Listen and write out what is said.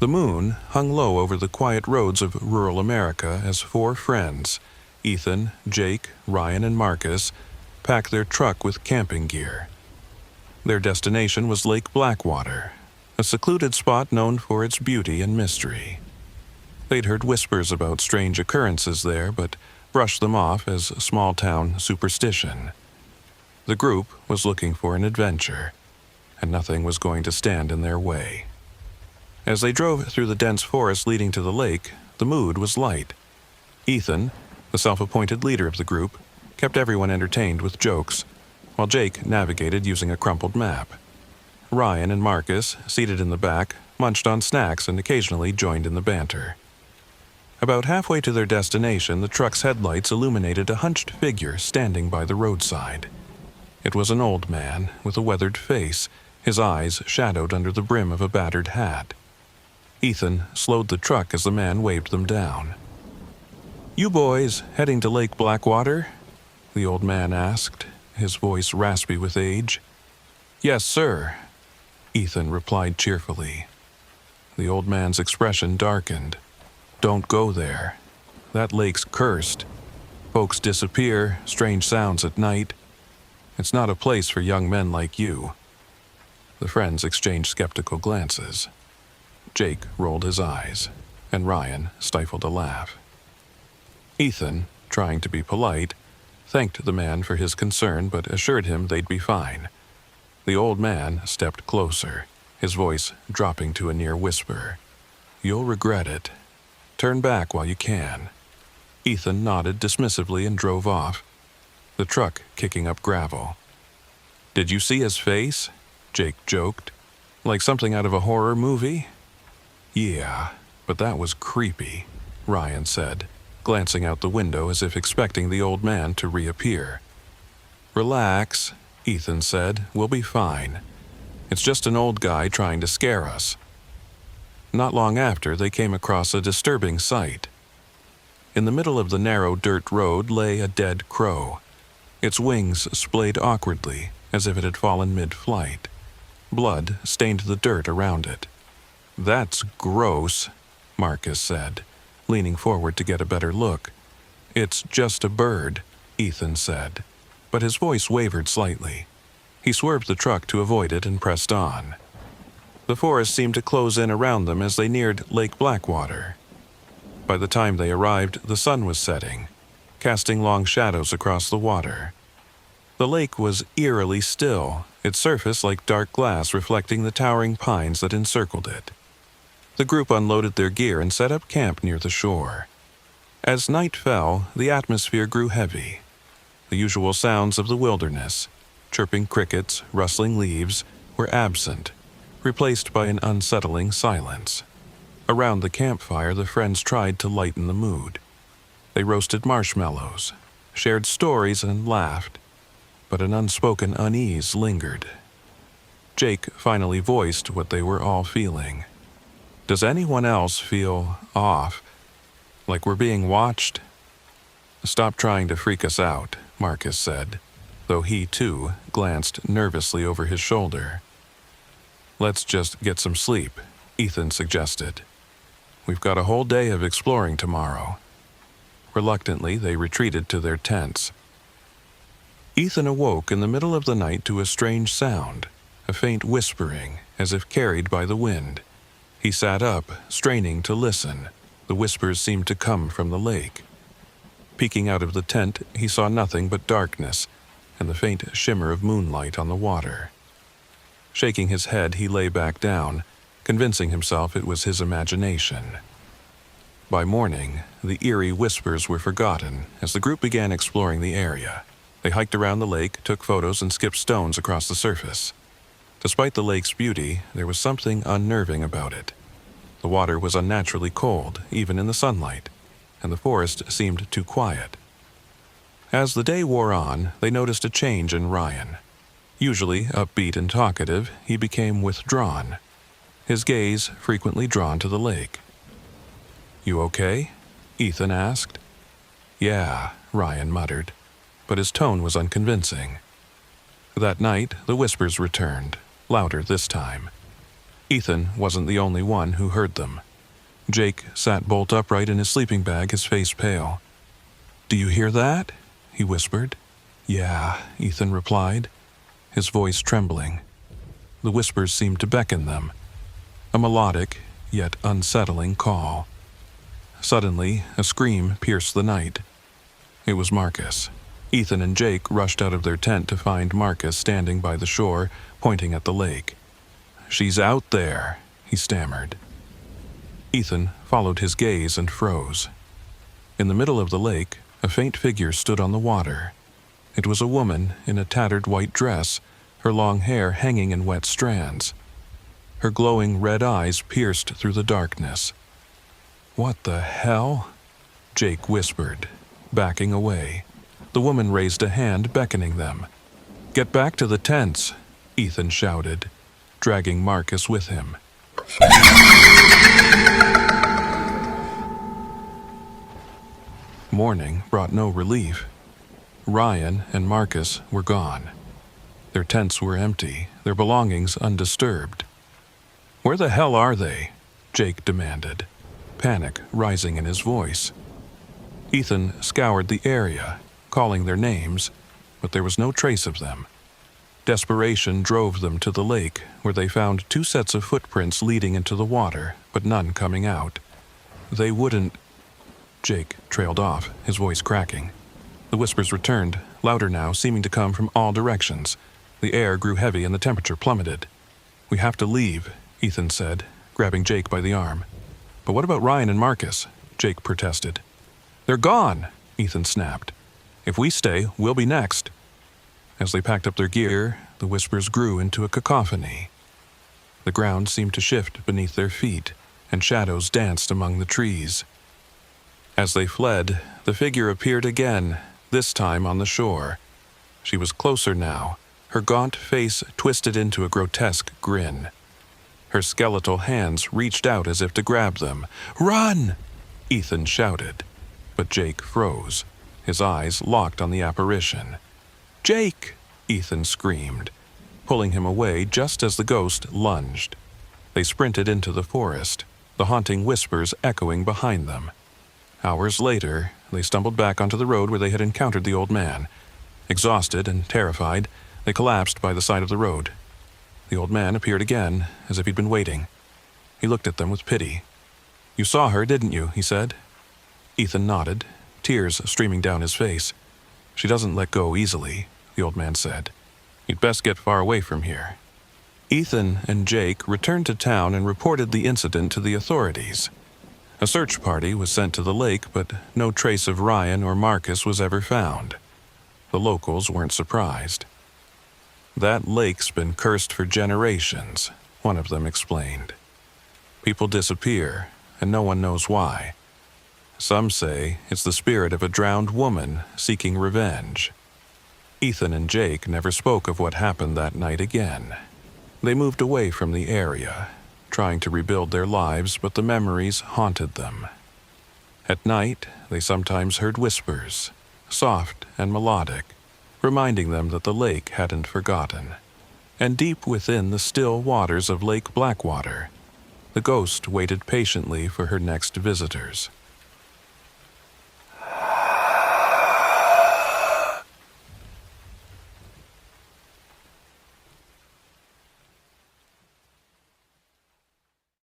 The moon hung low over the quiet roads of rural America as four friends, Ethan, Jake, Ryan, and Marcus, packed their truck with camping gear. Their destination was Lake Blackwater, a secluded spot known for its beauty and mystery. They'd heard whispers about strange occurrences there, but brushed them off as small-town superstition. The group was looking for an adventure, and nothing was going to stand in their way. As they drove through the dense forest leading to the lake, the mood was light. Ethan, the self-appointed leader of the group, kept everyone entertained with jokes, while Jake navigated using a crumpled map. Ryan and Marcus, seated in the back, munched on snacks and occasionally joined in the banter. About halfway to their destination, the truck's headlights illuminated a hunched figure standing by the roadside. It was an old man with a weathered face, his eyes shadowed under the brim of a battered hat. Ethan slowed the truck as the man waved them down. "You boys heading to Lake Blackwater?" the old man asked, his voice raspy with age. "Yes, sir," Ethan replied cheerfully. The old man's expression darkened. "Don't go there. That lake's cursed. Folks disappear, strange sounds at night. It's not a place for young men like you." The friends exchanged skeptical glances. Jake rolled his eyes, and Ryan stifled a laugh. Ethan, trying to be polite, thanked the man for his concern but assured him they'd be fine. The old man stepped closer, his voice dropping to a near whisper. "You'll regret it. Turn back while you can." Ethan nodded dismissively and drove off, the truck kicking up gravel. "Did you see his face?" Jake joked. "Like something out of a horror movie?" "Yeah, but that was creepy," Ryan said, glancing out the window as if expecting the old man to reappear. "Relax," Ethan said. "We'll be fine. It's just an old guy trying to scare us." Not long after, they came across a disturbing sight. In the middle of the narrow dirt road lay a dead crow. Its wings splayed awkwardly, as if it had fallen mid-flight. Blood stained the dirt around it. "That's gross," Marcus said, leaning forward to get a better look. "It's just a bird," Ethan said, but his voice wavered slightly. He swerved the truck to avoid it and pressed on. The forest seemed to close in around them as they neared Lake Blackwater. By the time they arrived, the sun was setting, casting long shadows across the water. The lake was eerily still, its surface like dark glass reflecting the towering pines that encircled it. The group unloaded their gear and set up camp near the shore. As night fell, the atmosphere grew heavy. The usual sounds of the wilderness, chirping crickets, rustling leaves, were absent, replaced by an unsettling silence. Around the campfire, the friends tried to lighten the mood. They roasted marshmallows, shared stories, and laughed, but an unspoken unease lingered. Jake finally voiced what they were all feeling. "Does anyone else feel off? Like we're being watched?" "Stop trying to freak us out," Marcus said, though he, too, glanced nervously over his shoulder. "Let's just get some sleep," Ethan suggested. "We've got a whole day of exploring tomorrow." Reluctantly, they retreated to their tents. Ethan awoke in the middle of the night to a strange sound, a faint whispering, as if carried by the wind. He sat up, straining to listen. The whispers seemed to come from the lake. Peeking out of the tent, he saw nothing but darkness and the faint shimmer of moonlight on the water. Shaking his head, he lay back down, convincing himself it was his imagination. By morning, the eerie whispers were forgotten as the group began exploring the area. They hiked around the lake, took photos, and skipped stones across the surface. Despite the lake's beauty, there was something unnerving about it. The water was unnaturally cold, even in the sunlight, and the forest seemed too quiet. As the day wore on, they noticed a change in Ryan. Usually upbeat and talkative, he became withdrawn, his gaze frequently drawn to the lake. "You okay?" Ethan asked. "Yeah," Ryan muttered, but his tone was unconvincing. That night, the whispers returned, louder this time. Ethan wasn't the only one who heard them. Jake sat bolt upright in his sleeping bag, his face pale. "Do you hear that?" he whispered. "Yeah," Ethan replied, his voice trembling. The whispers seemed to beckon them, a melodic yet unsettling call. Suddenly, a scream pierced the night. It was Marcus. Ethan and Jake rushed out of their tent to find Marcus standing by the shore, pointing at the lake. "She's out there," he stammered. Ethan followed his gaze and froze. In the middle of the lake, a faint figure stood on the water. It was a woman in a tattered white dress, her long hair hanging in wet strands. Her glowing red eyes pierced through the darkness. "What the hell?" Jake whispered, backing away. The woman raised a hand, beckoning them. "Get back to the tents," Ethan shouted, dragging Marcus with him. Morning brought no relief. Ryan and Marcus were gone. Their tents were empty, their belongings undisturbed. "Where the hell are they?" Jake demanded, panic rising in his voice. Ethan scoured the area, calling their names, but there was no trace of them. Desperation drove them to the lake, where they found 2 sets of footprints leading into the water, but none coming out. They wouldn't... Jake trailed off, his voice cracking. The whispers returned, louder now, seeming to come from all directions. The air grew heavy and the temperature plummeted. "We have to leave," Ethan said, grabbing Jake by the arm. "But what about Ryan and Marcus?" Jake protested. "They're gone," Ethan snapped. "If we stay, we'll be next." As they packed up their gear, the whispers grew into a cacophony. The ground seemed to shift beneath their feet, and shadows danced among the trees. As they fled, the figure appeared again, this time on the shore. She was closer now, her gaunt face twisted into a grotesque grin. Her skeletal hands reached out as if to grab them. "Run!" Ethan shouted, but Jake froze, his eyes locked on the apparition. "Jake!" Ethan screamed, pulling him away just as the ghost lunged. They sprinted into the forest, the haunting whispers echoing behind them. Hours later, they stumbled back onto the road where they had encountered the old man. Exhausted and terrified, they collapsed by the side of the road. The old man appeared again, as if he'd been waiting. He looked at them with pity. "You saw her, didn't you?" he said. Ethan nodded, tears streaming down his face. "She doesn't let go easily," the old man said. "You'd best get far away from here." Ethan and Jake returned to town and reported the incident to the authorities. A search party was sent to the lake, but no trace of Ryan or Marcus was ever found. The locals weren't surprised. "That lake's been cursed for generations," one of them explained. "People disappear, and no one knows why. Some say it's the spirit of a drowned woman seeking revenge." Ethan and Jake never spoke of what happened that night again. They moved away from the area, trying to rebuild their lives, but the memories haunted them. At night, they sometimes heard whispers, soft and melodic, reminding them that the lake hadn't forgotten. And deep within the still waters of Lake Blackwater, the ghost waited patiently for her next visitors.